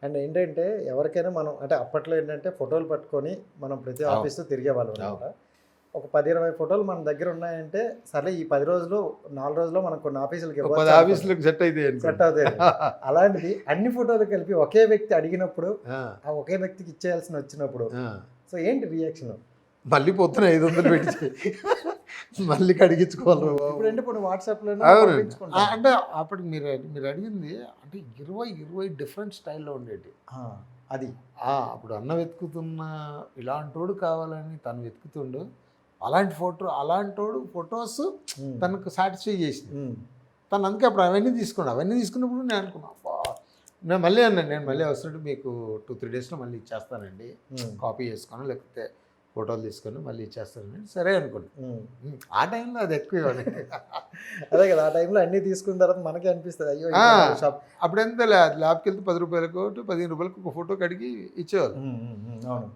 And ఏంటంటే ఎవరికైనా మనం అంటే అప్పట్లో ఏంటంటే ఫోటోలు పట్టుకొని మనం ప్రతి ఆఫీసు తిరిగేవాళ్ళం అనమాట. ఒక 10-20 ఫోటోలు మన దగ్గర ఉన్నాయంటే సరే ఈ 10 రోజులు 4 రోజుల్లో మనం కొన్ని ఆఫీసులకి 10 ఆఫీసులకు సెట్ అయితే సెట్ అవుతాయి. అలాంటిది అన్ని ఫోటోలు కలిపి ఒకే వ్యక్తి అడిగినప్పుడు ఆ ఒకే వ్యక్తికి ఇచ్చేయాల్సిన వచ్చినప్పుడు సో ఏంటి రియాక్షన్? మళ్ళీ పొద్దున 500 పెట్టి మళ్ళీ కడిగించుకోవాలి. ఇప్పుడు అంటే ఇప్పుడు వాట్సాప్లో అంటే అప్పటికి మీరు అడిగింది అంటే 20 డిఫరెంట్ స్టైల్లో ఉండేవి. అది అప్పుడు అన్న వెతుకుతున్న ఇలాంటోడు కావాలని తను వెతుకుతుండు, అలాంటోడు ఫొటోస్ తనకు సాటిస్ఫై చేసింది. తను అందుకే అప్పుడు అవన్నీ తీసుకున్నప్పుడు నేను అనుకున్నా నేను మళ్ళీ అన్నాను, నేను మళ్ళీ వస్తుంటే మీకు 2-3 డేస్లో మళ్ళీ ఇచ్చేస్తానండి, కాపీ చేసుకొని లేకపోతే ఫోటోలు తీసుకొని మళ్ళీ ఇచ్చేస్తానండి. సరే అనుకోండి. ఆ టైంలో అది ఎక్కువ అదే కదా, ఆ టైంలో అన్నీ తీసుకున్న తర్వాత మనకి అనిపిస్తుంది అయ్యో షాప్. అప్పుడు ఎంత ల్యాబ్కి వెళ్తే 10 రూపాయలకు 15 రూపాయలకు ఒక ఫోటో కడిగి ఇచ్చేవాళ్ళు. అవును.